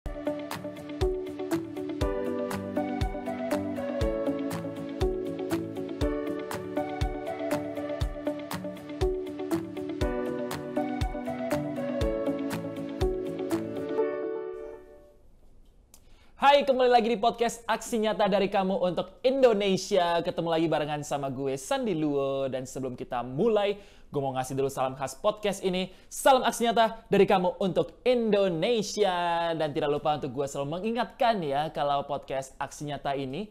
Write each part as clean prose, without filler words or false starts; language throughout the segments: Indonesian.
Hai, kembali lagi di podcast Aksi Nyata dari Kamu untuk Indonesia. Ketemu lagi barengan sama gue, Sandi Luo. Dan sebelum kita mulai, gue mau ngasih dulu salam khas podcast ini. Salam Aksi Nyata dari Kamu untuk Indonesia. Dan tidak lupa untuk gue selalu mengingatkan ya, kalau podcast Aksi Nyata ini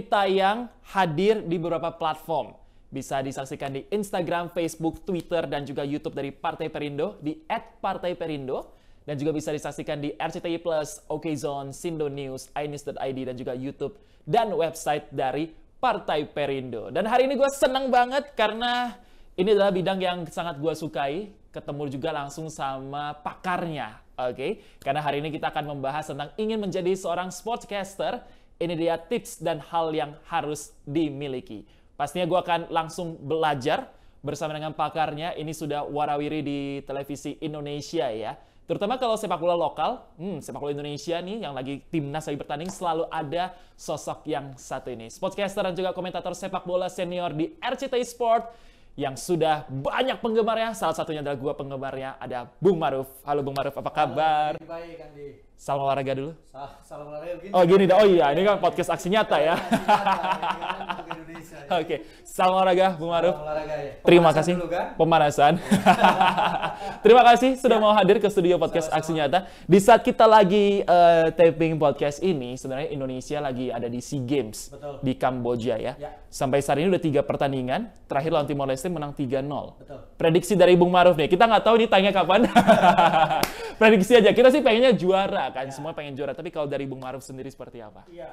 tayang hadir di beberapa platform. Bisa disaksikan di Instagram, Facebook, Twitter, dan juga YouTube dari Partai Perindo di @partaiperindo. Dan juga bisa disaksikan di RCTI Plus, Okezone, Sindo News, inews.id, dan juga YouTube dan website dari Partai Perindo. Dan hari ini gue senang banget karena ini adalah bidang yang sangat gue sukai. Ketemu juga langsung sama pakarnya, oke? Karena hari ini kita akan membahas tentang ingin menjadi seorang sportscaster. Ini dia tips dan hal yang harus dimiliki. Pastinya gue akan langsung belajar bersama dengan pakarnya. Ini sudah warawiri di televisi Indonesia ya. Terutama kalau sepak bola lokal, sepak bola Indonesia nih yang lagi timnas lagi bertanding, selalu ada sosok yang satu ini. Sportscaster dan juga komentator sepak bola senior di RCTI Sport yang sudah banyak penggemarnya. Salah satunya adalah gua penggemarnya, ada Bung Maruf. Halo Bung Maruf, apa kabar? Baik, Andi. Salam olahraga dulu. Salam olahraga gini. Oh gini dah, oh iya, ini kan podcast Aksi Nyata ya. Oke, salam olahraga Bung Maruf. Ya. Terima kasih. Dulu, kan? Pemanasan. Terima kasih sudah mau hadir ke studio podcast Aksi Nyata. Di saat kita lagi taping podcast ini, sebenarnya Indonesia lagi ada di SEA Games. Betul. Di Kamboja ya. Sampai saat ini udah 3 pertandingan. Terakhir lawan Timor Leste menang 3-0. Betul. Prediksi dari Bung Maruf nih. Kita nggak tahu nih tanya kapan. Prediksi aja. Kita sih pengennya juara kan. Semua pengen juara. Tapi kalau dari Bung Maruf sendiri seperti apa? Iya,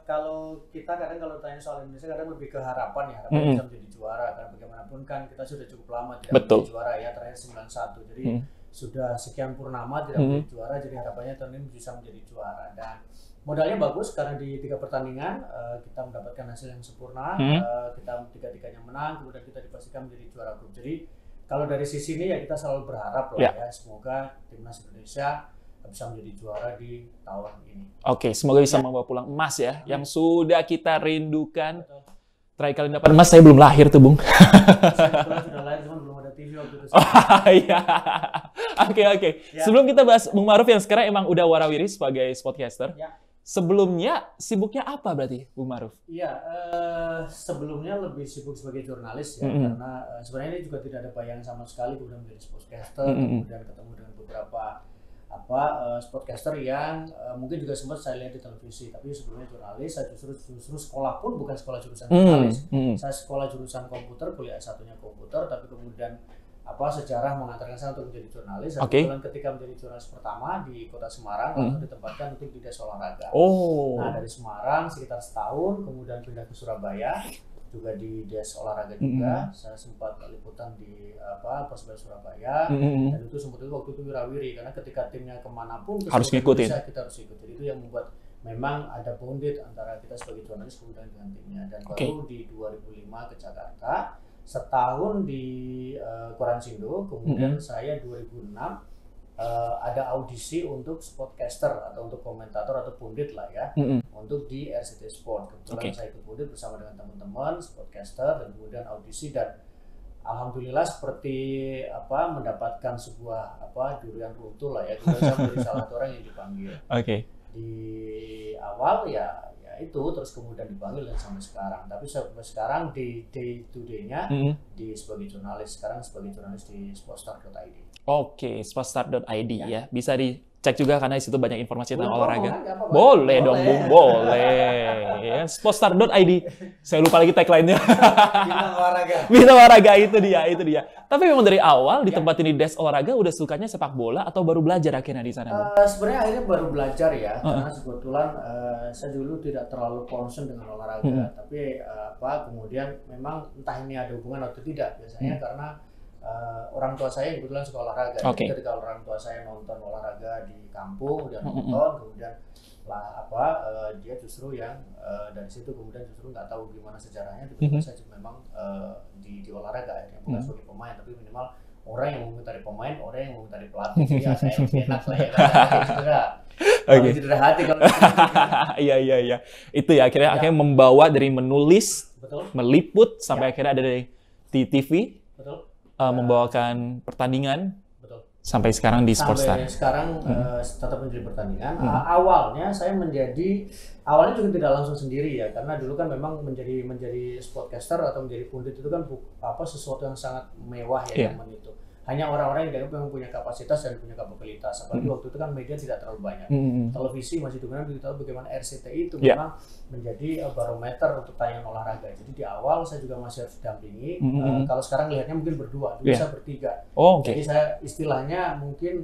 kalau kita kadang kalau tanya soal Indonesia kadang lebih ke harapan ya. Harapan bisa menjadi juara. Karena bagaimanapun kan kita sudah cukup lama tidak menjadi juara ya. Terakhir 91. Jadi sudah sekian purnama tidak menjadi juara. Jadi harapannya tahun ini bisa menjadi juara. Dan modalnya bagus karena di 3 pertandingan kita mendapatkan hasil yang sempurna. Kita tiga-tiganya menang. Kemudian kita dipastikan menjadi juara grup. Jadi kalau dari sisi ini ya kita selalu berharap lah ya. Semoga timnas Indonesia bisa menjadi juara di tahun ini. Oke, semoga bisa membawa pulang emas ya, yang sudah kita rindukan. Terakhir kali dapat emas saya belum lahir tuh, Bung. Saya sudah lahir, cuma belum ada TV waktu itu. Iya. Oke. Ya. Sebelum kita bahas Bung Maruf yang sekarang emang udah warawiri sebagai sportcaster. Ya. Sebelumnya sibuknya apa berarti, Bung Maruf? Iya, sebelumnya lebih sibuk sebagai jurnalis ya, karena sebenarnya ini juga tidak ada bayangan sama sekali kemudian menjadi sportcaster, kemudian ketemu dengan beberapa sportcaster yang mungkin juga sempat saya lihat di televisi, tapi sebelumnya jurnalis. Saya justru sekolah pun bukan sekolah jurusan jurnalis. Saya sekolah jurusan komputer, kuliah S1-nya komputer, tapi kemudian sejarah mengantarkan saya untuk menjadi jurnalis. Kebetulan ketika menjadi jurnalis pertama di Kota Semarang, langsung ditempatkan untuk di Des Olahraga. Nah, dari Semarang sekitar setahun, kemudian pindah ke Surabaya, juga di Des Olahraga juga. Saya sempat liputan di Persebaya Surabaya, dan itu sempat waktu itu wirawiri karena ketika timnya kemanapun harus ngikutin. Kita harus ikutin. Itu yang membuat memang ada bonded antara kita sebagai jurnalis kemudian dengan timnya. Dan baru di 2005 ke Jakarta, setahun di Koran Sindo, kemudian saya 2006 ada audisi untuk sportcaster atau untuk komentator atau pundit lah ya, untuk di RCTI Sport. Kebetulan saya ikut pundit bersama dengan teman-teman sportcaster dan kemudian audisi, dan alhamdulillah seperti mendapatkan sebuah durian runtuh lah ya. Kemudian saya menjadi salah satu orang yang dipanggil. Di awal ya itu, terus kemudian dipanggil dan sampai sekarang. Tapi sampai sekarang di day to day-nya di sebagai jurnalis, sekarang sebagai jurnalis di sportstar.id. Oke, sportstar.id ya. Bisa dicek juga karena di situ banyak informasi tentang olahraga. Boleh dong, Bung, boleh. Sportstar.id. Saya lupa lagi tagline-nya. Bintang olahraga itu dia. Tapi memang dari awal di tempat ini Des Olahraga udah sukanya sepak bola atau baru belajar akhirnya di sana? Sebenarnya akhirnya baru belajar ya, karena kebetulan saya dulu tidak terlalu concern dengan olahraga, tapi kemudian memang entah ini ada hubungan atau tidak, biasanya karena orang tua saya kebetulan suka olahraga. Jadi ketika orang tua saya nonton olahraga di kampung, dia nonton, kemudian dia justru yang dari situ kemudian justru nggak tahu gimana sejarahnya, tiba-tiba saya memang di olahraga akhirnya, bukan sebagai pemain tapi minimal orang yang mengomentari pemain, orang yang mengomentari pelatih. Ya saya lebih enak lah ya karena Oke. cedera hati kalau Iya. Itu ya akhirnya membawa dari menulis, betul, meliput sampai akhirnya ada di TV, betul, membawakan pertandingan betul. sampai sekarang di Sportstar. Sampai sekarang tetap menjadi pertandingan. Awalnya saya awalnya juga tidak langsung sendiri ya, karena dulu kan memang menjadi sportcaster atau menjadi pundit itu kan sesuatu yang sangat mewah ya zaman itu. Hanya orang-orang yang memang punya kapasitas dan punya kapabilitas. Apalagi waktu itu kan media tidak terlalu banyak. Televisi masih dominan, kita tahu bagaimana RCTI itu memang menjadi barometer untuk tayangan olahraga. Jadi di awal saya juga masih harus didampingi. Kalau sekarang lihatnya mungkin berdua, dulu saya bertiga. Jadi saya istilahnya mungkin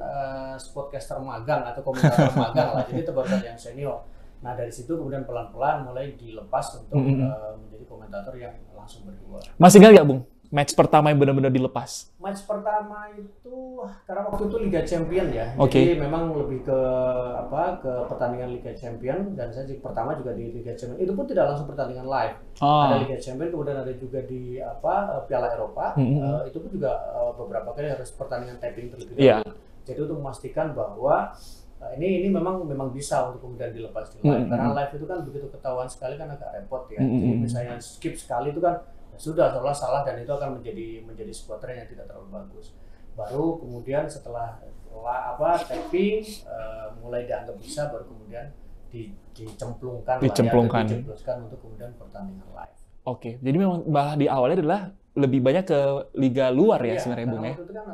sportcaster magang atau komentator magang lah. Jadi itu baru yang senior. Nah dari situ kemudian pelan-pelan mulai dilepas untuk menjadi komentator yang langsung berdua. Masih ingat nggak Bung? Match pertama yang benar-benar dilepas? Match pertama itu karena waktu itu Liga Champion ya, jadi memang lebih ke pertandingan Liga Champion dan saya pertama juga di Liga Champion. Itu pun tidak langsung pertandingan live. Ada Liga Champion, kemudian ada juga di Piala Eropa. Itu pun juga beberapa kali harus pertandingan taping terlebih dahulu. Jadi untuk memastikan bahwa ini memang bisa untuk kemudian dilepas di live. Karena live itu kan begitu ketahuan sekali kan agak repot ya. Jadi misalnya skip sekali itu kan sudah seolah salah dan itu akan menjadi sebuah tren yang tidak terlalu bagus. Baru kemudian setelah taping mulai dianggap bisa, baru kemudian dicemplungkan untuk kemudian pertandingan live. Oke, jadi memang malah di awalnya adalah lebih banyak ke liga luar ya sebenarnya Bung ya. Waktu itu kan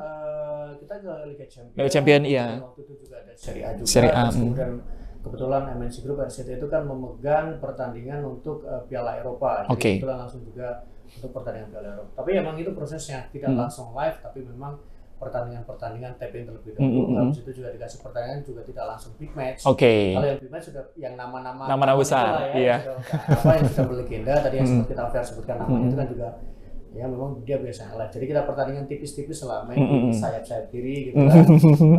kita ke Liga Champion. Liga Champion iya. Waktu itu juga ada Serie A juga. Serie A. Kemudian kebetulan MNC Group RCTI itu kan memegang pertandingan untuk Piala Eropa. Jadi kebetulan langsung juga untuk pertandingan Piala Eropa. Tapi emang itu prosesnya tidak langsung live, tapi memang pertandingan taping terlebih dahulu. Habis itu juga dikasih pertandingan juga tidak langsung big match. Kalau yang big match sudah yang nama-nama besar, yang sudah berlegenda tadi yang seperti kita Alfian sebutkan namanya itu kan juga ya memang dia biasa live. Jadi kita pertandingan tipis-tipis lah, main di sayap-sayap kiri gitu kan.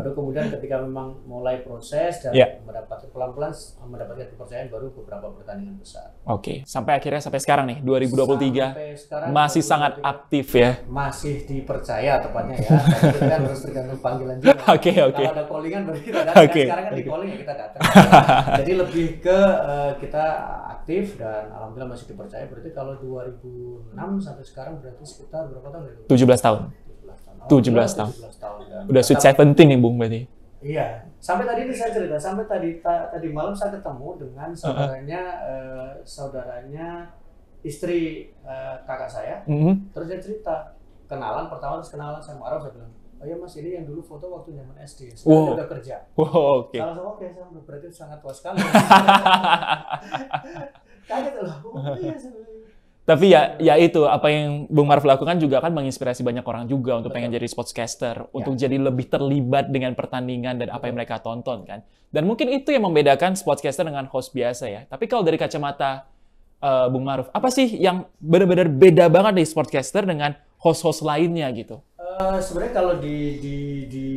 Baru kemudian ketika memang mulai proses dan pelan-pelan mendapatkan kepercayaan, baru beberapa pertandingan besar. Sampai sekarang nih 2023 masih sangat aktif ya. Masih dipercaya tepatnya ya. Tapi kita kan harus tergantung panggilan juga. Kalau ada callingan baru kita datang. Sekarang kan di calling ya kita datang. Jadi lebih ke kita aktif dan alhamdulillah masih dipercaya. Berarti kalau 2006 sampai sekarang berarti sekitar berapa tahun itu? 17 tahun. 17 tahun. Udah sweet 17 nih Bung berarti. Iya. Sampai tadi saya cerita, sampai tadi malam saya ketemu dengan saudaranya istri kakak saya. Terus dia cerita, pertama kenalan sama Arab, saya bilang, oh iya mas, ini yang dulu foto waktu zaman SD, sekarang udah kerja. Salah sama sama berarti sangat tua sekali. Kaget loh. Tapi ya itu apa yang Bung Maruf lakukan juga kan menginspirasi banyak orang juga untuk pengen jadi sportscaster, untuk jadi lebih terlibat dengan pertandingan dan apa yang mereka tonton kan. Dan mungkin itu yang membedakan sportscaster dengan host biasa ya. Tapi kalau dari kacamata Bung Maruf, apa sih yang benar-benar beda banget nih sportscaster dengan host-host lainnya gitu? Sebenarnya kalau di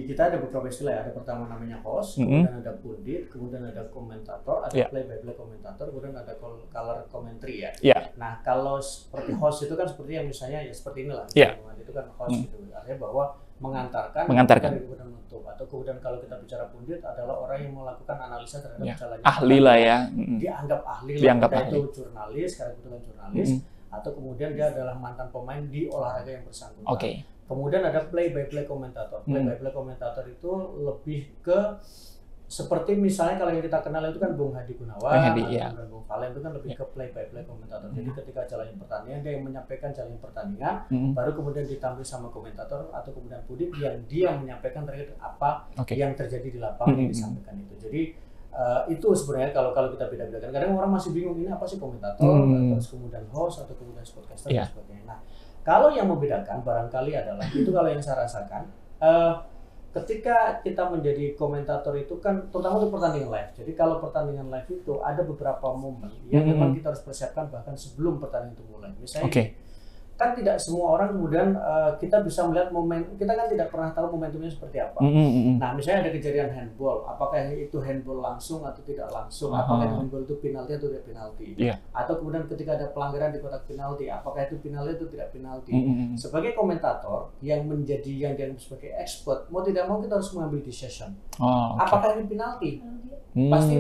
kita ada beberapa istilah ya. Ada pertama namanya host, kemudian ada pundit, kemudian ada komentator, ada play-by-play komentator, kemudian ada color commentary ya. Nah kalau seperti host itu kan seperti yang misalnya ya seperti inilah. Itu kan host gitu. Artinya bahwa mengantarkan. Kemudian menutup. Atau kemudian kalau kita bicara pundit adalah orang yang melakukan analisa terhadap jalannya. Ahli lah ya. Dianggap ahli lah. Itu jurnalis, karena kebetulan jurnalis. Atau kemudian dia adalah mantan pemain di olahraga yang bersangkutan. Kemudian ada play-by-play komentator. Play-by-play komentator itu lebih ke seperti misalnya kalau yang kita kenal itu kan Bung Hadi Gunawan, dan Bung Valen itu kan lebih ke play-by-play komentator. Jadi ketika jalannya pertandingan, dia yang menyampaikan jalannya pertandingan, baru kemudian ditampil sama komentator atau kemudian pundit yang dia menyampaikan terkait apa yang terjadi di lapangan yang disampaikan itu. Jadi itu sebenarnya kalau kita beda-bedakan. Kadang orang masih bingung ini apa sih komentator, terus kemudian host atau kemudian sportcaster dan sebagainya. Nah, kalau yang membedakan barangkali adalah itu kalau yang saya rasakan ketika kita menjadi komentator itu kan terutama untuk pertandingan live. Jadi kalau pertandingan live itu ada beberapa momen yang memang kita harus persiapkan bahkan sebelum pertandingan itu mulai. Misalnya kan tidak semua orang kemudian kita bisa melihat kita kan tidak pernah tahu momentumnya seperti apa. Nah, misalnya ada kejadian handball, apakah itu handball langsung atau tidak langsung, apakah handball itu penalti atau tidak penalti, atau kemudian ketika ada pelanggaran di kotak penalti, apakah itu penalti atau tidak penalti. Sebagai komentator yang dianggap sebagai expert, mau tidak mau kita harus mengambil decision. Apakah ini penalti?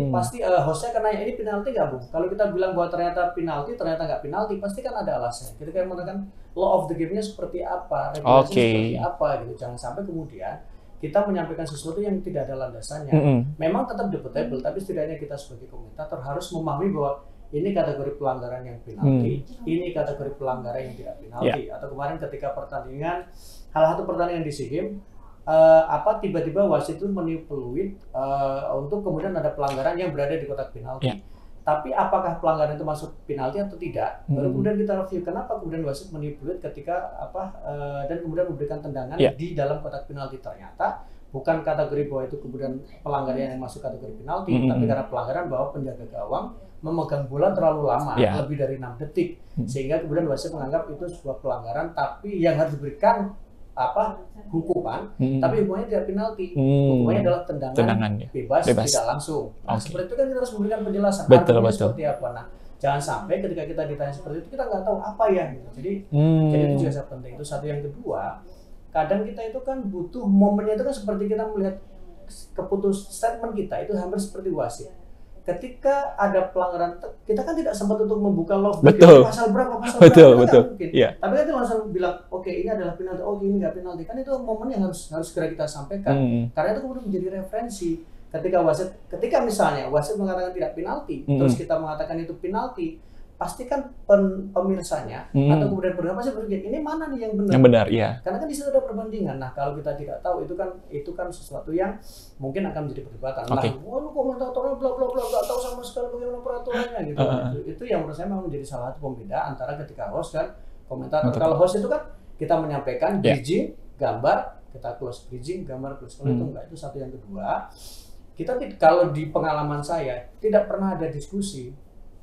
Pasti hostnya kena ini penalti nggak, Bung? Kalau kita bilang bahwa ternyata penalti, ternyata nggak penalti, pasti kan ada alasan. Ketika mengatakan law of the game-nya seperti apa, regulasinya seperti apa, gitu. Jangan sampai kemudian kita menyampaikan sesuatu yang tidak ada landasannya. Memang tetap debatable, tapi setidaknya kita sebagai komentator harus memahami bahwa ini kategori pelanggaran yang penalti, ini kategori pelanggaran yang tidak penalti. Atau kemarin ketika pertandingan, salah satu pertandingan di SEA Games, tiba-tiba wasit itu meniup peluit untuk kemudian ada pelanggaran yang berada di kotak penalti. Tapi apakah pelanggaran itu masuk penalti atau tidak? Baru kemudian kita review kenapa kemudian wasit meniup peluit ketika dan kemudian memberikan tendangan di dalam kotak penalti. Ternyata bukan kategori bahwa itu kemudian pelanggaran yang masuk kategori penalti, tapi karena pelanggaran bahwa penjaga gawang memegang bola terlalu lama, lebih dari 6 detik, sehingga kemudian wasit menganggap itu sebuah pelanggaran, tapi yang harus diberikan hukuman, tapi hukumannya tidak penalti, hukumannya adalah tendangan bebas, tidak langsung. Nah, seperti itu kan kita harus memberikan penjelasan argumennya seperti apa. Nah, jangan sampai ketika kita ditanya seperti itu kita nggak tahu apa ya. Gitu. Jadi itu juga sangat penting. Itu satu. Yang kedua, kadang kita itu kan butuh momennya itu kan seperti kita melihat statement kita itu hampir seperti wasit. Ketika ada pelanggaran, kita kan tidak sempat untuk membuka law pasal berapa, betul. Mungkin. Tapi kan kita langsung bilang, oke, ini adalah penalti, ini nggak penalti. Kan itu momen yang harus segera kita sampaikan. Karena itu kemudian menjadi referensi. Ketika misalnya wasit mengatakan tidak penalti, terus kita mengatakan itu penalti, pastikan pemirsanya atau kemudian pendengar pasti berpikir ini mana nih yang benar? Yang benar, iya. Karena kan di situ ada perbandingan. Nah, kalau kita tidak tahu itu kan sesuatu yang mungkin akan menjadi perdebatan. Lah, lu komentatornya bla bla bla nggak tahu sama sekali bagaimana peraturannya gitu. Itu yang menurut saya memang menjadi salah satu pembeda antara ketika host dan komentator. Kalau host itu kan kita menyampaikan bridging, gambar, kita close bridging, gambar close. Kalau itu enggak, itu satu. Yang kedua, kita kalau di pengalaman saya tidak pernah ada diskusi.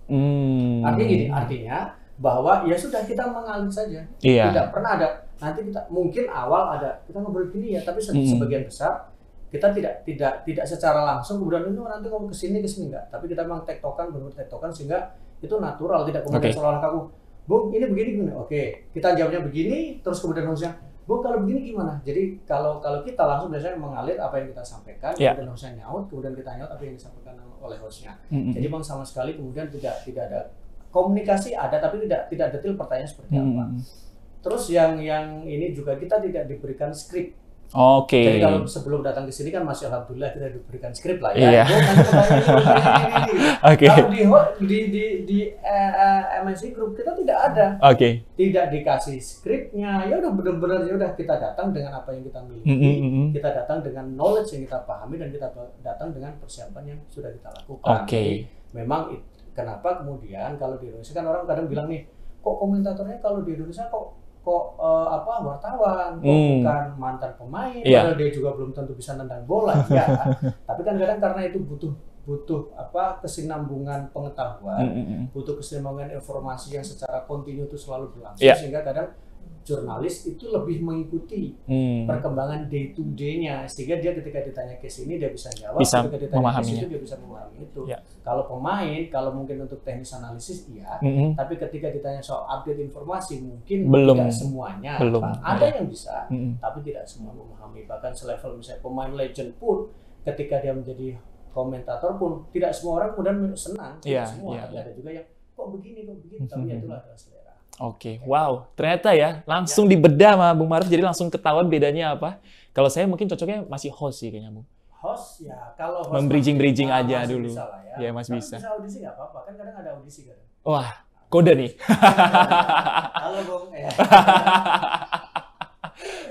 Artinya bahwa ya sudah kita mengalir saja, tidak pernah ada. Nanti kita mungkin awal ada kita ngobrol gini ya, tapi sebagian besar kita tidak secara langsung kemudian itu nanti ngomong kesini enggak. Tapi kita memang tektokan sehingga itu natural, tidak kemudian seolah-olah kaku, Bung ini begini. Oke, kita jawabnya begini, terus kemudian hostnya, Bung kalau begini gimana? Jadi kalau kita langsung biasanya mengalir apa yang kita sampaikan, kemudian hostnya nyaut, kemudian kita nyaut apa yang disampaikan oleh hostnya. Jadi memang sama sekali kemudian tidak ada komunikasi, ada tapi tidak detail pertanyaan seperti apa. Terus yang ini juga kita tidak diberikan skrip. Jadi kalau sebelum datang ke sini kan masih alhamdulillah kita diberikan skrip lah ya. Kalau di MSI Group kita tidak ada. Tidak dikasih skripnya. Ya udah benar-benar ya udah kita datang dengan apa yang kita miliki. Kita datang dengan knowledge yang kita pahami dan kita datang dengan persiapan yang sudah kita lakukan. Jadi memang kenapa kemudian kalau di Indonesia kan orang kadang bilang nih, kok komentatornya kalau di Indonesia kok wartawan, kok bukan mantan pemain, padahal dia juga belum tentu bisa nendang bola, tapi kan kadang karena itu butuh kesinambungan pengetahuan, butuh kesinambungan informasi yang secara kontinu itu selalu berlangsung, sehingga kadang jurnalis itu lebih mengikuti perkembangan day to day-nya, sehingga dia ketika ditanya ke sini dia bisa jawab, ketika ditanya ke situ dia bisa memahami itu. Kalau pemain, kalau mungkin untuk teknis analisis tapi ketika ditanya soal update informasi mungkin tidak semuanya. Ada yang bisa, tapi tidak semua memahami. Bahkan selevel misalnya pemain legend pun ketika dia menjadi komentator pun tidak semua orang kemudian senang, tidak semua. Tapi ada juga yang kok begini, tapi itulah adalah selera. Wow, ternyata ya langsung dibedah sama Bung Maruf, jadi langsung ketahuan bedanya apa. Kalau saya mungkin cocoknya masih host sih kayaknya, Bung. Host ya, kalau host membridging aja dulu. Bisa lah ya. Mas bisa. Bisa audisi nggak apa-apa, kan kadang ada audisi kan. Wah, kode nih. Halo Bung.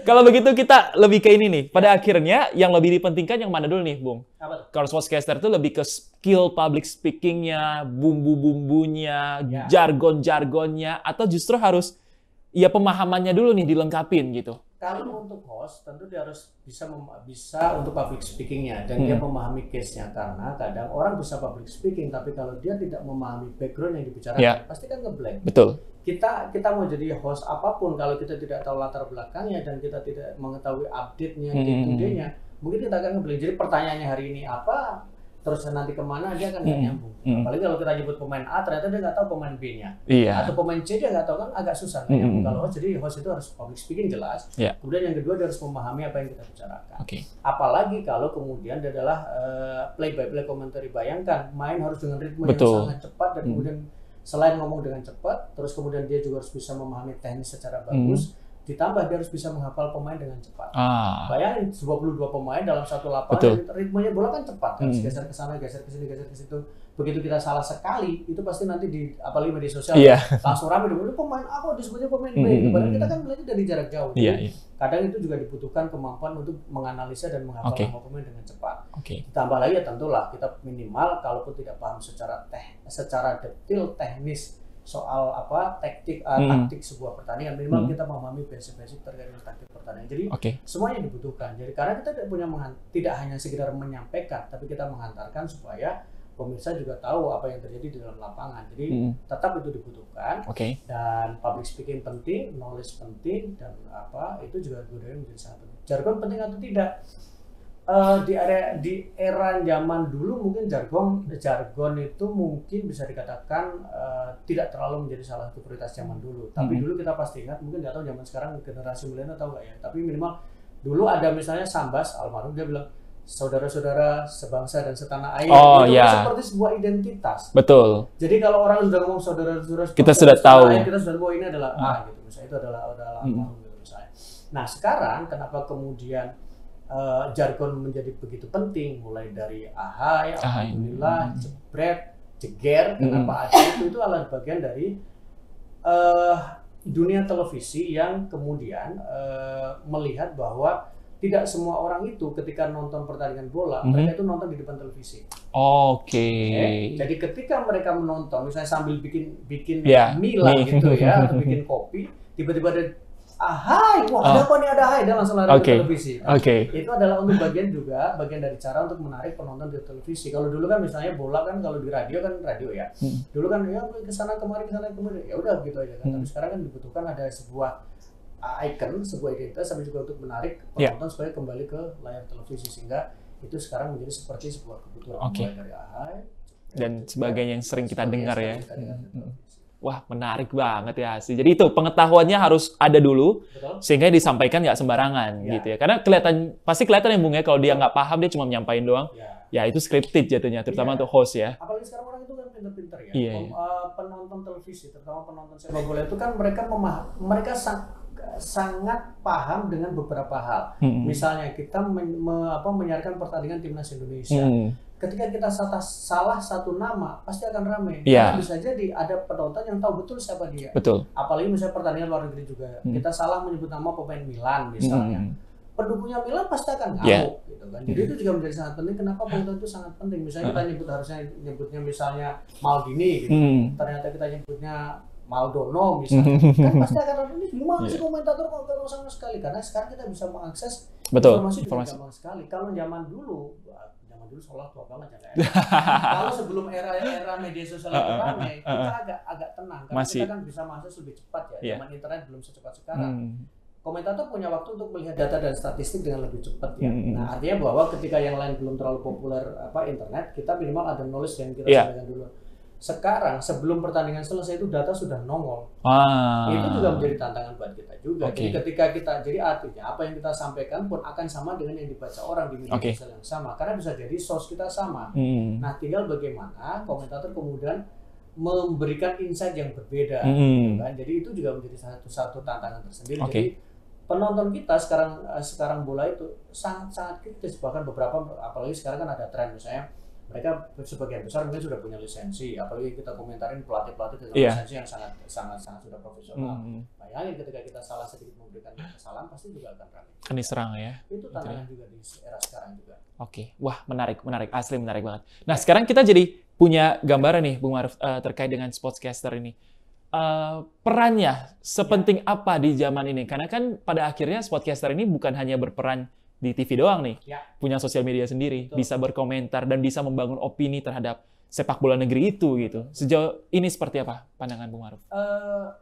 Kalau begitu kita lebih ke ini nih. Pada akhirnya yang lebih dipentingkan yang mana dulu nih, Bung? Kalau sportscaster itu lebih ke skill public speaking-nya, bumbu-bumbunya, jargon-jargonnya, atau justru harus pemahamannya dulu nih dilengkapin gitu. Kalau untuk host tentu dia harus bisa untuk public speakingnya dan dia memahami case-nya, karena kadang orang bisa public speaking tapi kalau dia tidak memahami background yang dibicarakan pasti kan ngeblank. Betul. Kita mau jadi host apapun kalau kita tidak tahu latar belakangnya dan kita tidak mengetahui update-nya, day-to-day-nya, mungkin kita akan ngeblank. Jadi pertanyaannya hari ini apa, terus nanti kemana, dia akan nggak nyambung. Apalagi kalau kita nyebut pemain A, ternyata dia nggak tahu pemain B-nya. Atau pemain C dia nggak tahu, kan agak susah. Kalau host, jadi host itu harus public speaking jelas. Kemudian yang kedua dia harus memahami apa yang kita bicarakan. Apalagi kalau kemudian dia adalah play by play commentary. Bayangkan main harus dengan ritme yang sangat cepat dan kemudian selain ngomong dengan cepat, terus kemudian dia juga harus bisa memahami teknis secara bagus. Ditambah dia harus bisa menghafal pemain dengan cepat. Bayangin 22 pemain dalam satu lapangan, ritmenya bola kan cepat, kan geser ke sana, geser ke sini, geser ke situ. Begitu kita salah sekali, itu pasti nanti di apalagi media sosial langsung ramai dong. Pemain apa disebutnya pemain B. Padahal kita kan melihat dari jarak jauh. Kadang itu juga dibutuhkan kemampuan untuk menganalisa dan menghafal nama pemain dengan cepat. Ditambah lagi ya tentulah kita minimal kalaupun tidak paham secara detail teknis soal taktik sebuah pertandingan, minimal kita memahami basic terkait dengan taktik pertandingan. Jadi semuanya dibutuhkan. Jadi karena kita tidak hanya sekedar menyampaikan, tapi kita menghantarkan supaya pemirsa juga tahu apa yang terjadi di dalam lapangan. Jadi tetap itu dibutuhkan. Dan public speaking penting, knowledge penting, dan itu juga dua-duanya menjadi sangat penting. Jargon penting atau tidak? Di era zaman dulu mungkin jargon itu mungkin bisa dikatakan tidak terlalu menjadi salah satu prioritas zaman dulu. Tapi dulu kita pasti ingat, mungkin nggak tahu zaman sekarang generasi milenial tahu nggak ya. Tapi minimal dulu ada misalnya Sambas almarhum, dia bilang saudara-saudara sebangsa dan setanah air. Itu seperti sebuah identitas. Betul. Jadi kalau orang sudah ngomong saudara-saudara, kita sudah tahu. Kita sudah tahu ini adalah gitu. Misalnya itu adalah almarhum gitu misalnya. Nah sekarang kenapa kemudian jargon menjadi begitu penting, mulai dari ahai, alhamdulillah, jebret, jeger, kenapa ada itu adalah bagian dari dunia televisi yang kemudian melihat bahwa tidak semua orang itu ketika nonton pertandingan bola, mereka itu nonton di depan televisi. Jadi ketika mereka menonton, misalnya sambil bikin mie lah gitu ya, atau bikin kopi, tiba-tiba ada ahai, ada apa nih, ada ahai, dia langsung lari ke televisi. Itu adalah untuk bagian dari cara untuk menarik penonton di televisi. Kalau dulu kan misalnya bola kan kalau di radio ya. Dulu kan ya kesana kemari, ya udah gitu aja kan. Tapi sekarang kan dibutuhkan ada sebuah icon, sebuah identitas, tapi juga untuk menarik penonton supaya kembali ke layar televisi, sehingga itu sekarang menjadi seperti sebuah kebutuhan mulai dari ahai dan sebagainya yang sering kita dengar ya. Wah, menarik banget ya sih. Jadi itu pengetahuannya harus ada dulu, sehingga disampaikan nggak sembarangan gitu ya. Karena pasti kelihatan ya Bung ya, kalau dia nggak paham, dia cuma nyampain doang. Ya itu scripted jatuhnya, terutama untuk host ya. Apalagi sekarang orang itu kan pinter-pinter ya. Penonton televisi, terutama penonton sepak bola itu kan mereka sangat paham dengan beberapa hal. Misalnya kita menyiarkan pertandingan timnas Indonesia. Ketika kita salah satu nama, pasti akan ramai. Karena bisa jadi ada penonton yang tahu betul siapa dia. Apalagi misalnya pertandingan luar negeri juga. Kita salah menyebut nama pemain Milan misalnya. Pendukungnya Milan pasti akan ngamuk gitu kan. Jadi itu juga menjadi sangat penting. Kenapa penonton itu sangat penting? Misalnya kita harusnya nyebutnya misalnya Maldini gitu. Ternyata kita nyebutnya Maldono misalnya. Kan pasti akan ada ini gimana sih komentator kok gak sama sekali. Karena sekarang kita bisa mengakses informasi dengan gampang sekali. Kalau zaman dulu seolah tua banget ya. Kalau sebelum era media sosial itu ramai, kita agak tenang karena kita kan bisa masuk lebih cepat ya. Zaman internet belum secepat sekarang. Komentator punya waktu untuk melihat data dan statistik dengan lebih cepat ya. Nah, artinya bahwa ketika yang lain belum terlalu populer internet, kita minimal ada knowledge yang kita sampaikan dulu. Sekarang sebelum pertandingan selesai itu data sudah nongol. Itu juga menjadi tantangan buat kita juga. Jadi ketika jadi artinya apa yang kita sampaikan pun akan sama dengan yang dibaca orang di media sosial yang sama, karena bisa jadi source kita sama. Nah, tinggal bagaimana komentator kemudian memberikan insight yang berbeda. Gitu kan? Jadi itu juga menjadi satu tantangan tersendiri. Jadi penonton kita sekarang bola itu sangat kritis, bahkan beberapa, apalagi sekarang kan ada tren misalnya mereka sebagian besar mungkin sudah punya lisensi, apalagi kita komentarin pelatih dengan lisensi yang sangat sudah profesional. Bayangin ketika kita salah sedikit memberikan kesalahan, pasti juga akan ramai. Akan diserang ya. Itu tantangan juga di era sekarang juga. Wah menarik, asli menarik banget. Nah sekarang kita jadi punya gambaran nih Bung Maruf terkait dengan sportscaster ini. perannya sepenting apa di zaman ini? Karena kan pada akhirnya sportcaster ini bukan hanya berperan di TV doang nih, punya sosial media sendiri, bisa berkomentar dan bisa membangun opini terhadap sepak bola negeri itu gitu. Sejauh ini seperti apa pandangan Bung Maruf?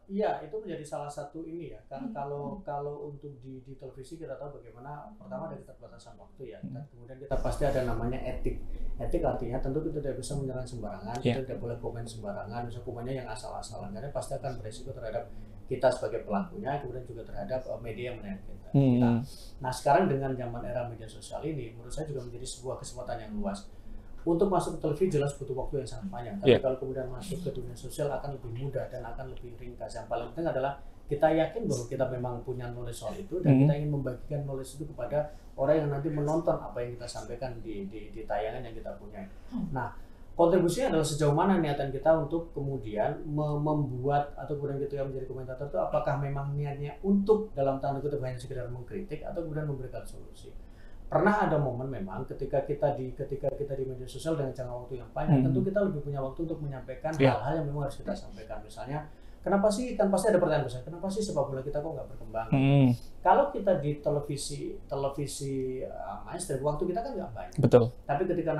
Ya, itu menjadi salah satu ini ya. Karena kalau untuk di televisi kita tahu bagaimana pertama ada keterbatasan waktu ya. Dan kemudian kita pasti ada namanya etik. Etik artinya tentu kita tidak bisa menyerang sembarangan, kita tidak boleh komen sembarangan, bisa komennya yang asal-asalan. Karena pasti akan beresiko terhadap kita sebagai pelakunya, kemudian juga terhadap media yang melihat kita. Nah, sekarang dengan zaman era media sosial ini, menurut saya juga menjadi sebuah kesempatan yang luas. Untuk masuk ke televisi jelas butuh waktu yang sangat panjang, tapi kalau kemudian masuk ke dunia sosial akan lebih mudah dan akan lebih ringkas. Yang paling penting adalah kita yakin bahwa kita memang punya knowledge soal itu dan kita ingin membagikan knowledge itu kepada orang yang nanti menonton apa yang kita sampaikan di tayangan yang kita punya. Nah, kontribusinya adalah sejauh mana niatan kita untuk kemudian membuat atau kemudian kita yang menjadi komentator itu apakah memang niatnya untuk dalam tanda kutip hanya sekedar mengkritik atau kemudian memberikan solusi. Pernah ada momen memang ketika kita di media sosial dengan jangka waktu yang panjang, tentu kita lebih punya waktu untuk menyampaikan hal-hal yang memang harus kita sampaikan. Misalnya, kenapa sih, kan pasti ada pertanyaan besar, kenapa sih sepak bola kita kok nggak berkembang? Kalau kita di televisi mainstream, waktu kita kan nggak banyak. Betul. Tapi ketika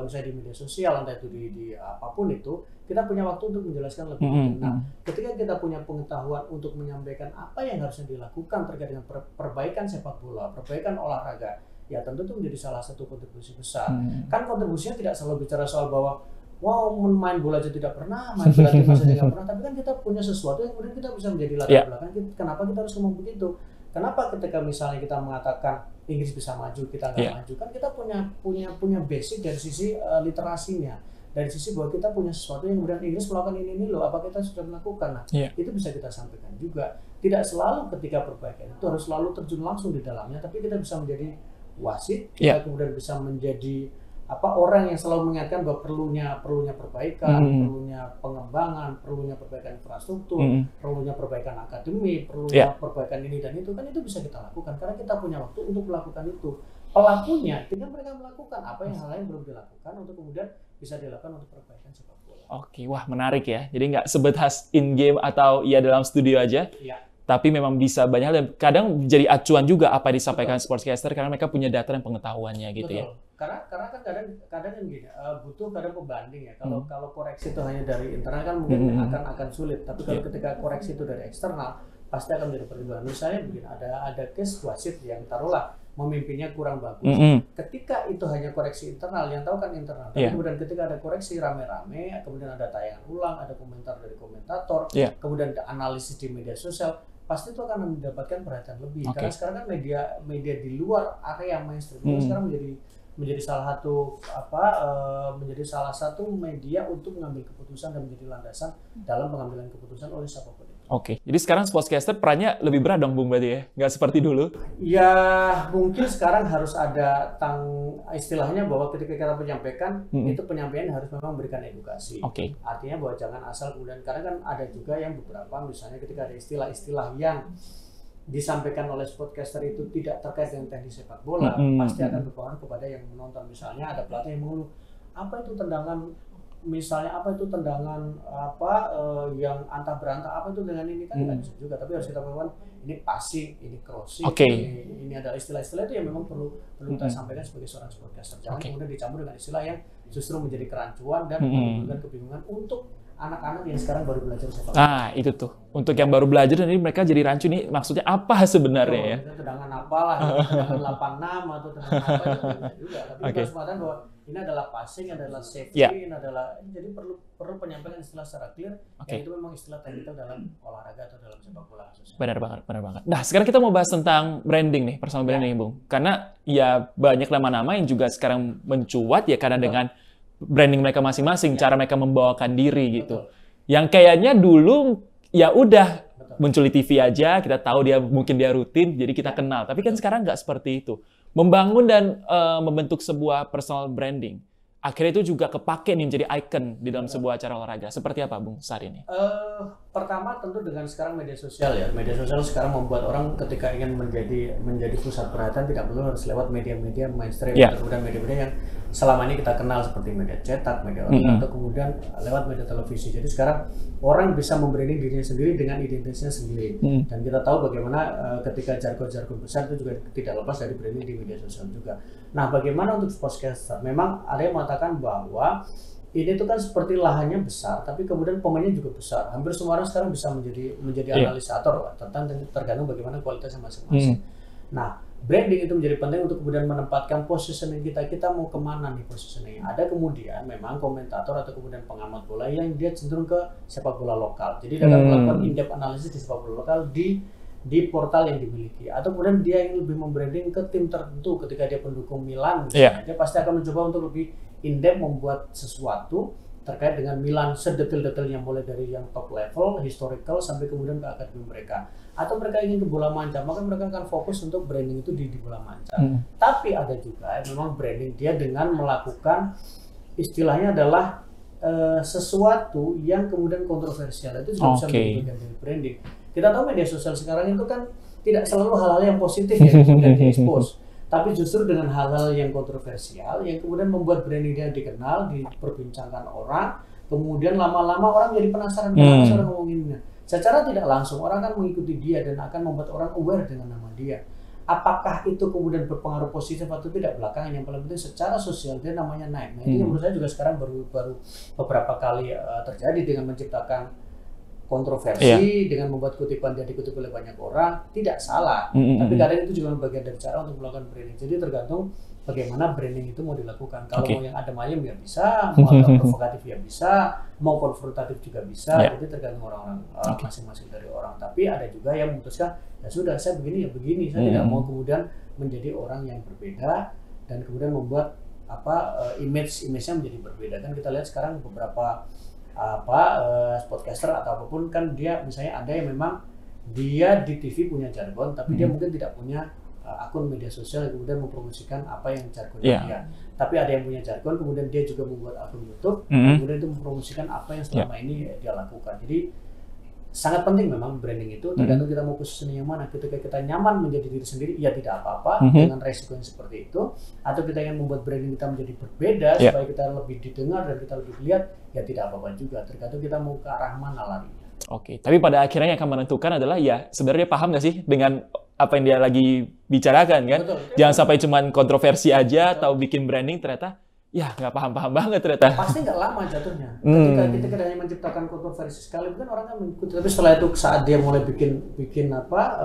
misalnya di media sosial, entah itu di apapun itu, kita punya waktu untuk menjelaskan lebih lanjut. Nah, ketika kita punya pengetahuan untuk menyampaikan apa yang harusnya dilakukan terkait dengan perbaikan sepak bola, perbaikan olahraga, ya tentu itu menjadi salah satu kontribusi besar. Kan kontribusinya tidak selalu bicara soal bahwa wow, main bola aja tidak pernah, main bola timnas aja tidak pernah, tapi kan kita punya sesuatu yang kemudian kita bisa menjadi latar belakang. Kenapa kita harus ngomong begitu? Kenapa ketika misalnya kita mengatakan Inggris bisa maju, kita nggak maju? Kan kita punya basic dari sisi literasinya, dari sisi bahwa kita punya sesuatu yang kemudian Inggris melakukan ini loh, apa kita sudah melakukan? Nah, itu bisa kita sampaikan juga. Tidak selalu ketika perbaikan itu harus selalu terjun langsung di dalamnya, tapi kita bisa menjadi wasit, kita kemudian bisa menjadi orang yang selalu mengingatkan bahwa perlunya perbaikan, perlunya pengembangan, perlunya perbaikan infrastruktur, perlunya perbaikan akademi, perlunya perbaikan ini dan itu, kan itu bisa kita lakukan karena kita punya waktu untuk melakukan itu. Pelakunya tinggal mereka melakukan apa yang hal lain belum dilakukan untuk kemudian bisa dilakukan untuk perbaikan sepak bola. Oke, wah menarik ya. Jadi nggak sebatas in game atau dalam studio aja. Tapi memang bisa banyak hal dan kadang jadi acuan juga apa yang disampaikan sportscaster karena mereka punya data dan pengetahuannya gitu. Betul. Karena kan kadang gini, butuh kadang pembanding ya. Kalau koreksi itu hanya dari internal kan mungkin akan sulit. Tapi kalau ketika koreksi itu dari eksternal pasti akan menjadi pertimbangan. Misalnya begini, ada case wasit yang taruhlah memimpinnya kurang bagus. Ketika itu hanya koreksi internal, yang tahu kan internal. Tapi kemudian ketika ada koreksi rame-rame, kemudian ada tayangan ulang, ada komentar dari komentator, kemudian ada analisis di media sosial, pasti itu akan mendapatkan perhatian lebih. Karena sekarang kan media di luar area mainstream itu sekarang menjadi salah satu media untuk mengambil keputusan dan menjadi landasan dalam pengambilan keputusan oleh siapapun itu. Oke, jadi sekarang sportscaster perannya lebih berat dong Bung berarti ya? Nggak seperti dulu? Ya mungkin sekarang harus ada istilahnya bahwa ketika kita menyampaikan, itu penyampaian harus memang memberikan edukasi. Artinya bahwa jangan asal kemudian, karena kan ada juga yang beberapa misalnya ketika ada istilah-istilah yang disampaikan oleh sportcaster itu tidak terkait dengan teknis sepak bola, pasti akan berpengaruh kepada yang menonton. Misalnya ada pelatih yang mengeluh, apa itu tendangan yang antah berantah, apa itu dengan ini, kan nggak bisa juga. Tapi harus kita katakan ini passing, ini crossing, ini adalah istilah-istilah itu yang memang perlu kita sampaikan sebagai seorang sportcaster. Jangan kemudian dicampur dengan istilah yang justru menjadi kerancuan dan menimbulkan kebingungan untuk anak-anak yang sekarang baru belajar sepak bola. Itu tuh. Untuk yang baru belajar dan ini mereka jadi rancu nih, maksudnya apa sebenarnya ya? Tendangan apalah, tendangan 86 atau tendangan apa itu bisa juga. Tapi kita harus mengatakan bahwa ini adalah passing, adalah safety, ini adalah, jadi perlu penyampaian istilah secara clear. Yang itu memang istilah teknikal dalam olahraga atau dalam sepak bola khususnya. Benar banget. Nah, sekarang kita mau bahas tentang branding nih, personal branding, Bung. Karena ya banyak nama-nama yang juga sekarang mencuat ya karena dengan branding mereka masing-masing, cara mereka membawakan diri gitu. Yang kayaknya dulu ya udah muncul di TV aja, kita tahu mungkin dia rutin, jadi kita kenal. Tapi kan sekarang nggak seperti itu. Membangun dan membentuk sebuah personal branding, akhirnya itu juga kepake nih menjadi icon di dalam sebuah acara olahraga. Seperti apa, Bung, saat ini? Pertama tentu dengan sekarang media sosial ya. Media sosial sekarang membuat orang ketika ingin menjadi pusat perhatian tidak perlu harus lewat media-media mainstream, kemudian media-media yang selama ini kita kenal seperti media cetak, media online, atau kemudian lewat media televisi. Jadi sekarang orang bisa membranding dirinya sendiri dengan identitasnya sendiri. Dan kita tahu bagaimana ketika jargon-jargon besar itu juga tidak lepas dari branding di media sosial juga. Nah, bagaimana untuk sportscaster? Memang ada yang mengatakan bahwa ini tuh kan seperti lahannya besar, tapi kemudian pemainnya juga besar. Hampir semua orang sekarang bisa menjadi analisator, tergantung bagaimana kualitasnya masing-masing. Nah, branding itu menjadi penting untuk kemudian menempatkan positioning kita mau kemana nih positioningnya. Ada kemudian memang komentator atau kemudian pengamat bola yang dia cenderung ke sepak bola lokal. Jadi dia akan melakukan in-depth analisis di sepak bola lokal di portal yang dimiliki. Atau kemudian dia yang lebih membranding ke tim tertentu ketika dia pendukung Milan misalnya. Dia pasti akan mencoba untuk lebih in-depth membuat sesuatu terkait dengan Milan sedetil-detilnya, mulai dari yang top level, historical, sampai kemudian ke akademi mereka. Atau mereka ingin ke bola manca, maka mereka akan fokus untuk branding itu di bola manca. Tapi ada juga memang branding dia dengan melakukan istilahnya adalah sesuatu yang kemudian kontroversial. Itu juga bisa menjadi bagian dari branding. Kita tahu media sosial sekarang itu kan tidak selalu hal-hal yang positif yang kemudian di-expose. Tapi justru dengan hal-hal yang kontroversial yang kemudian membuat branding dia dikenal, diperbincangkan orang, kemudian lama-lama orang jadi penasaran kenapa orang ngomonginnya. Secara tidak langsung orang akan mengikuti dia dan akan membuat orang aware dengan nama dia. Apakah itu kemudian berpengaruh positif atau tidak belakangan, yang paling penting secara sosial dia namanya naik. Nah, ini menurut saya juga sekarang baru beberapa kali terjadi dengan menciptakan kontroversi, dengan membuat kutipan dia dikutip oleh banyak orang, tidak salah. Tapi kadang itu juga bagian dari cara untuk melakukan branding. Jadi tergantung bagaimana branding itu mau dilakukan. Kalau mau yang adem ayem ya bisa, mau provokatif ya bisa, mau konfrontatif juga bisa. Jadi tergantung orang-orang masing-masing dari orang. Tapi ada juga yang memutuskan, ya sudah saya begini ya begini. Saya tidak mau kemudian menjadi orang yang berbeda dan kemudian membuat image-nya menjadi berbeda. Kan kita lihat sekarang beberapa podcaster atau apapun kan dia misalnya ada yang memang dia di TV punya jargon tapi dia mungkin tidak punya akun media sosial yang kemudian mempromosikan apa yang jargonnya dia. Tapi ada yang punya jargon kemudian dia juga membuat akun YouTube kemudian itu mempromosikan apa yang selama ini dia lakukan. Jadi sangat penting memang branding itu, tergantung kita mau positioning yang mana. Ketika kita nyaman menjadi diri sendiri, ya tidak apa-apa dengan resiko yang seperti itu. Atau kita ingin membuat branding kita menjadi berbeda supaya kita lebih didengar dan kita lebih dilihat, ya tidak apa-apa juga. Tergantung kita mau ke arah mana larinya. Oke, tapi pada akhirnya yang akan menentukan adalah ya sebenarnya paham nggak sih dengan apa yang dia lagi bicarakan kan? Betul. Jangan sampai cuman kontroversi aja atau bikin branding ternyata ya nggak paham-paham banget ternyata. Pasti nggak lama jatuhnya. Ketika hanya menciptakan kontroversi sekali, kan orang kan mengikuti. Tapi setelah itu saat dia mulai bikin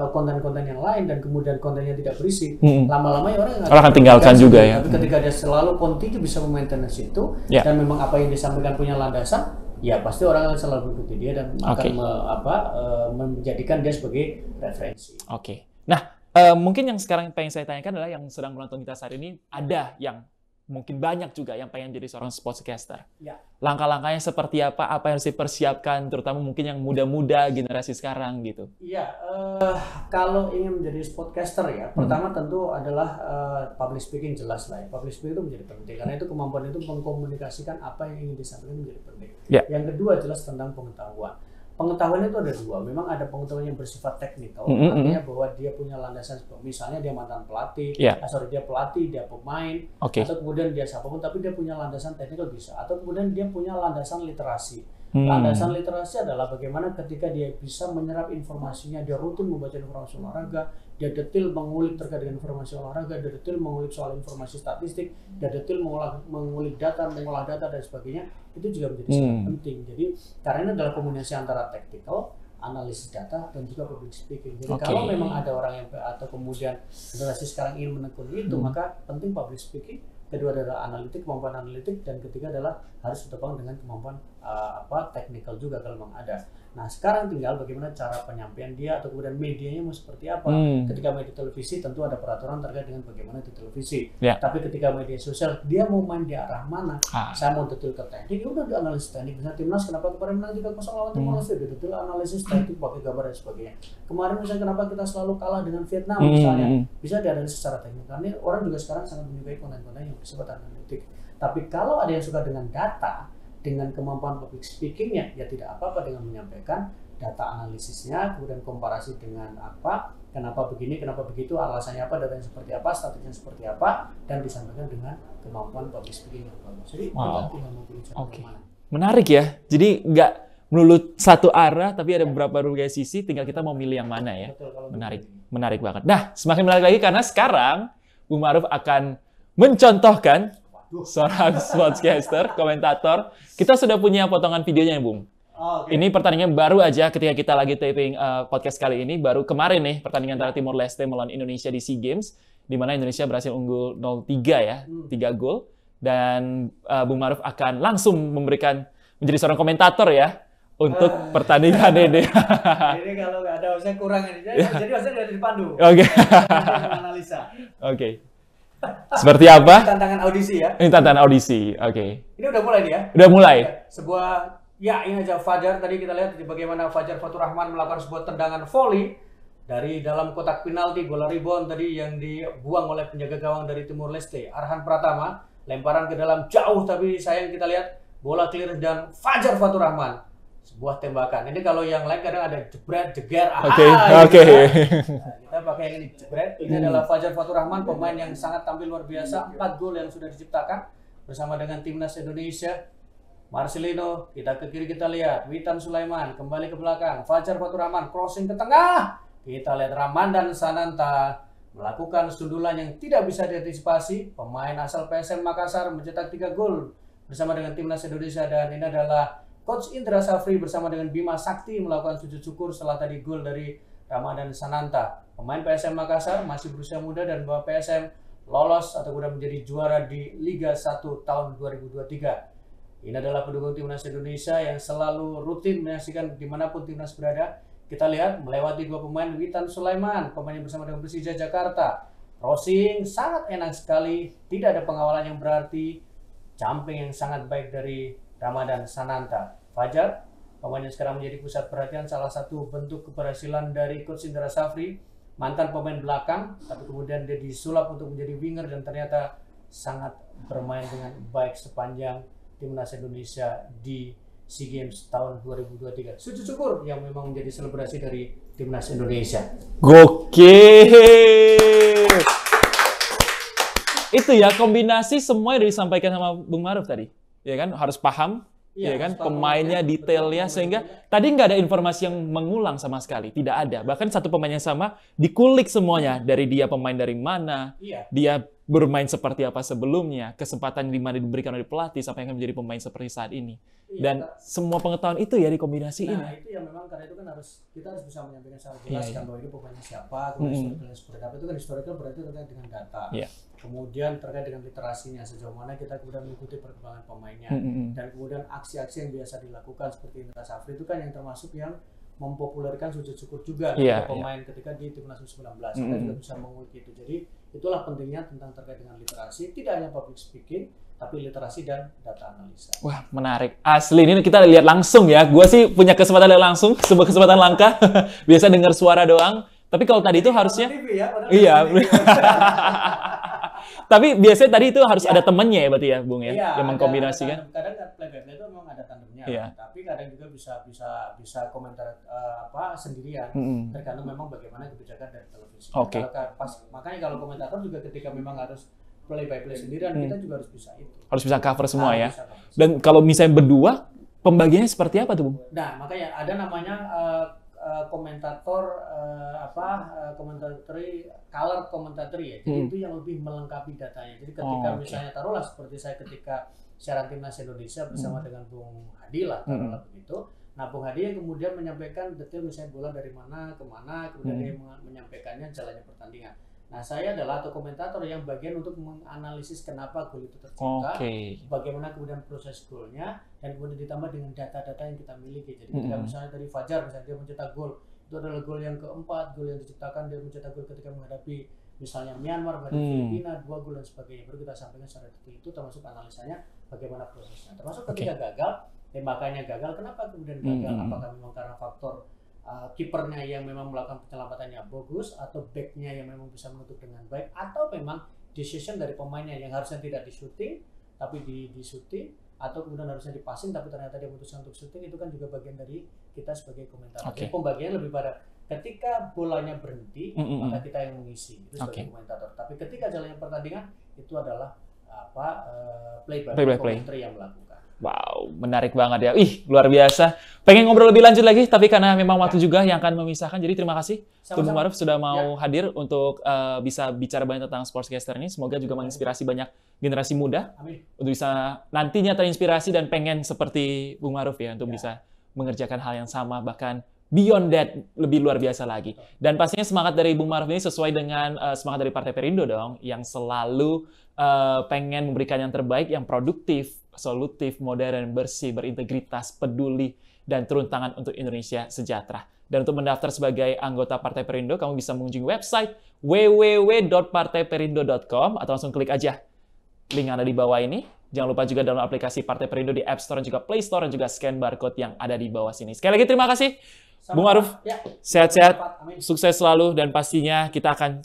konten-konten yang lain dan kemudian kontennya tidak berisi, lama-lama ya orang akan tinggalkan juga ya. Tapi ketika dia selalu continue bisa memaintenance itu dan memang apa yang disampaikan punya landasan, ya pasti orang akan selalu mengikuti dia dan akan menjadikan dia sebagai referensi. Nah, mungkin yang sekarang pengen saya tanyakan adalah yang sedang menonton kita saat ini, ada yang mungkin banyak juga yang pengen jadi seorang sportscaster. Langkah-langkahnya seperti apa yang harus dipersiapkan, terutama mungkin yang muda-muda generasi sekarang gitu. Kalau ingin menjadi sportscaster ya, pertama tentu adalah public speaking, jelas lah ya. Public speaking itu menjadi penting, karena itu kemampuan itu mengkomunikasikan apa yang ingin disampaikan menjadi penting. Yang kedua jelas tentang pengetahuan. Pengetahuan itu ada dua, memang ada pengetahuan yang bersifat teknikal, artinya bahwa dia punya landasan, misalnya dia mantan pelatih, dia pelatih, dia pemain, atau kemudian dia siapapun, tapi dia punya landasan teknikal bisa, atau kemudian dia punya landasan literasi. Landasan literasi adalah bagaimana ketika dia bisa menyerap informasinya, dia rutin membaca informasi olahraga, dia detail mengulik terkait dengan informasi olahraga, dia detail mengulik soal informasi statistik, dia detail mengulik data, mengolah data dan sebagainya. Itu juga menjadi sangat penting. Jadi karena ini adalah kombinasi antara tactical, analisis data dan juga public speaking. Jadi kalau memang ada orang yang atau kemudian generasi sekarang ingin menekuni itu, maka penting public speaking. Kedua adalah kemampuan analitik, dan ketiga adalah harus ditopang dengan kemampuan teknikal juga kalau memang ada. Nah sekarang tinggal bagaimana cara penyampaian dia atau kemudian medianya mau seperti apa. Ketika media televisi tentu ada peraturan terkait dengan bagaimana di televisi. Tapi ketika media sosial dia mau main di arah mana. Saya mau detail ke teknik, ya udah dianalisis teknik. Misalnya timnas kenapa kemarin menang 3-0 lawan Timor Leste, detail analisis teknik pakai gambar dan sebagainya. Kemarin misalnya kenapa kita selalu kalah dengan Vietnam misalnya, bisa dianalisis secara teknik. Karena orang juga sekarang sangat menyukai konten-konten yang bersifat analitik. Tapi kalau ada yang suka dengan data, dengan kemampuan public speakingnya, ya tidak apa-apa dengan menyampaikan data analisisnya, kemudian komparasi dengan apa, kenapa begini, kenapa begitu, alasannya apa, datanya seperti apa, statistiknya seperti apa, dan disampaikan dengan kemampuan public speaking yang bagus. Jadi kita tinggal memilih cara mana. Menarik ya. Jadi nggak melulu satu arah, tapi ada beberapa berbagai sisi, tinggal kita mau milih yang mana ya. Betul, Menarik banget. Nah, semakin menarik lagi karena sekarang Bung Ma'ruf akan mencontohkan seorang sportscaster, komentator. Kita sudah punya potongan videonya ya, Bung. Ini pertandingan baru aja ketika kita lagi taping podcast kali ini. Baru kemarin nih pertandingan antara Timor Leste melawan Indonesia di SEA Games, di mana Indonesia berhasil unggul 0-3 ya, 3 gol. Dan Bung Ma'ruf akan langsung menjadi seorang komentator ya untuk pertandingan ini. Ini kalau nggak ada saya kurang ini. Jadi saya dari dipandu. Oke. Analisa. Oke. Seperti apa? Tantangan audisi ya. Ini tantangan audisi. Oke. Ini udah mulai nih ya. Udah mulai. Sebuah ini aja Fajar, tadi kita lihat bagaimana Fajar Fatur Rahman melakukan sebuah tendangan volley dari dalam kotak penalti, bola rebound tadi yang dibuang oleh penjaga gawang dari Timor Leste, Arhan Pratama, lemparan ke dalam jauh tapi sayang kita lihat bola clear dan Fajar Fatur Rahman sebuah tembakan. Ini kalau yang lain kadang ada jebret, jeger, Oke. Nah, kita pakai yang ini jebret. Ini adalah Fajar Fatur Rahman, pemain yang sangat tampil luar biasa, 4 gol yang sudah diciptakan bersama dengan timnas Indonesia. Marcelino, kita ke kiri kita lihat Witan Sulaiman, kembali ke belakang Fajar Fatur Rahman, crossing ke tengah, kita lihat Ramadan Sananta melakukan sundulan yang tidak bisa diantisipasi. Pemain asal PSM Makassar mencetak 3 gol bersama dengan timnas Indonesia. Dan ini adalah Coach Indra Safri bersama dengan Bima Sakti melakukan sujud syukur setelah tadi gol dari Ramadan Sananta. Pemain PSM Makassar masih berusia muda dan bawa PSM lolos atau kemudian menjadi juara di Liga 1 tahun 2023. Ini adalah pendukung timnas Indonesia yang selalu rutin menyaksikan dimanapun timnas berada. Kita lihat melewati 2 pemain, Witan Sulaiman, pemain yang bersama dengan Persija Jakarta. Crossing sangat enak sekali, tidak ada pengawalan yang berarti. Jumping yang sangat baik dari Ramadan Sananta. Fajar, pemain yang sekarang menjadi pusat perhatian, salah satu bentuk keberhasilan dari Coach Indra Safri. Mantan pemain belakang, tapi kemudian dia disulap untuk menjadi winger dan ternyata sangat bermain dengan baik sepanjang timnas Indonesia di SEA Games tahun 2023. Sujud syukur yang memang menjadi selebrasi dari timnas Indonesia. Gokil. Itu ya kombinasi semua yang disampaikan sama Bung Ma'ruf tadi. Ya kan, harus paham. Ya kan, pemainnya, detailnya, sehingga tadi nggak ada informasi yang mengulang sama sekali, tidak ada. Bahkan satu pemain yang sama dikulik semuanya, dari dia pemain dari mana, dia bermain seperti apa sebelumnya, kesempatan di mana diberikan oleh pelatih sampai akan menjadi pemain seperti saat ini. Dan semua pengetahuan itu ya dikombinasiin. Nah, itu yang memang karena itu kan kita harus bisa menyampaikan secara jelas kan bahwa ini pemainnya siapa, kemudian historicalnya seperti apa. Itu kan historical berarti terkait dengan data. Kemudian terkait dengan literasinya, sejauh mana kita kemudian mengikuti perkembangan pemainnya. Dan kemudian aksi-aksi yang biasa dilakukan seperti Indra Safri itu kan yang termasuk yang mempopulerkan sujud syukur juga pemain ketika di timnas U19. Kita juga bisa mengikuti itu. Jadi itulah pentingnya tentang terkait dengan literasi, tidak hanya public speaking, tapi literasi dan data analisa. Wah, menarik. Asli, ini kita lihat langsung ya. Gua sih punya kesempatan lihat langsung, sebuah kesempatan langka. Biasa dengar suara doang. Tapi kalau tadi itu harusnya... TV ya, iya. Tapi biasanya tadi itu harus ada temennya ya berarti ya, Bung ya? Yang mengkombinasikan. Kadang playbacknya itu memang ada tandemnya. Tapi kadang juga bisa komentar sendirian. Tergantung memang bagaimana kebijakan dari televisi. Makanya kalau komentator juga ketika memang harus play by play sendirian, kita juga harus bisa itu. Harus bisa cover semua ya. Dan kalau misalnya berdua, pembagiannya seperti apa tuh, Bung? Nah, makanya ada namanya komentator color commentary ya. Jadi itu yang lebih melengkapi datanya. Jadi ketika misalnya taruhlah seperti saya ketika siaran timnas Indonesia bersama dengan Bung Hadi lah, taruhlah begitu. Nah, Bung Hadi yang kemudian menyampaikan detail misalnya bola dari mana ke mana, kemudian dia menyampaikannya jalannya pertandingan. Nah, saya adalah komentator yang bagian untuk menganalisis kenapa gol itu tercipta, bagaimana kemudian proses golnya, dan kemudian ditambah dengan data-data yang kita miliki. Jadi ketika misalnya dari Fajar, misalnya dia mencetak gol, itu adalah gol yang keempat, gol yang diciptakan, dia mencetak gol ketika menghadapi misalnya Myanmar, menghadapi Filipina, 2 gol dan sebagainya. Baru kita sampaikan secara detail itu, termasuk analisanya bagaimana prosesnya. Termasuk ketika gagal, tembakannya gagal, kenapa kemudian gagal? Apakah memang karena faktor kipernya yang memang melakukan penyelamatannya bagus, atau backnya yang memang bisa menutup dengan baik, atau memang decision dari pemainnya yang harusnya tidak di shooting tapi di syuting, atau kemudian harusnya dipasing tapi ternyata dia memutuskan untuk syuting, itu kan juga bagian dari kita sebagai komentator. Jadi pembagiannya lebih pada ketika bolanya berhenti maka kita yang mengisi itu sebagai komentator. Tapi ketika jalannya pertandingan itu adalah play by commentary yang melakukan. Wow, menarik banget ya. Luar biasa. Pengen ngobrol lebih lanjut lagi, tapi karena memang waktu juga yang akan memisahkan. Jadi terima kasih Bung Ma'ruf sudah mau hadir untuk bisa bicara banyak tentang Sportscaster ini. Semoga juga menginspirasi banyak generasi muda. Amin. Untuk bisa nantinya terinspirasi dan pengen seperti Bung Ma'ruf ya, untuk bisa mengerjakan hal yang sama, bahkan beyond that, lebih luar biasa lagi. Dan pastinya semangat dari Bung Ma'ruf ini sesuai dengan semangat dari Partai Perindo dong, yang selalu pengen memberikan yang terbaik, yang produktif, solutif, modern, bersih, berintegritas, peduli, dan turun tangan untuk Indonesia sejahtera. Dan untuk mendaftar sebagai anggota Partai Perindo, kamu bisa mengunjungi website www.partaiperindo.com atau langsung klik aja link yang ada di bawah ini. Jangan lupa juga download aplikasi Partai Perindo di App Store dan juga Play Store, dan juga scan barcode yang ada di bawah sini. Sekali lagi terima kasih Bung Ma'ruf. Sehat-sehat, sukses selalu, dan pastinya kita akan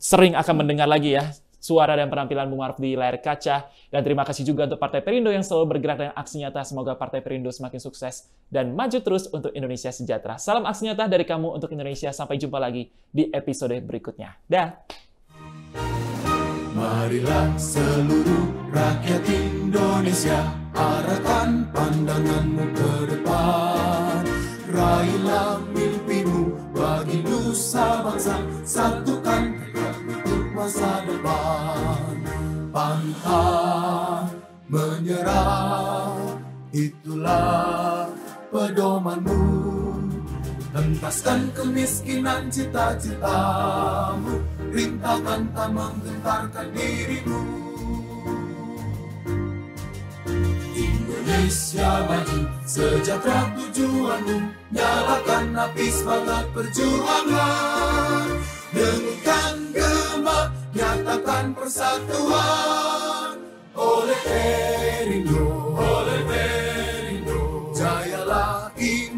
mendengar lagi ya suara dan penampilan Bung Ma'ruf di layar kaca. Dan terima kasih juga untuk Partai Perindo yang selalu bergerak dengan aksi nyata. Semoga Partai Perindo semakin sukses dan maju terus untuk Indonesia sejahtera. Salam aksi nyata dari kamu untuk Indonesia. Sampai jumpa lagi di episode berikutnya. Dah. Marilah seluruh rakyat Indonesia, arahkan pandanganmu ke depan. Raihlah mimpimu bagi nusa bangsa, satukan tekad untuk masa depan. Pantang menyerah, itulah pedomanmu. Hentaskan kemiskinan cita-citamu, rintangan tak menggentarkan dirimu. Indonesia maju, sejahtera tujuanmu, nyalakan api semangat perjuangan. Dengungkan gema, nyatakan persatuan. Oleh Perindo, jayalah Indonesia.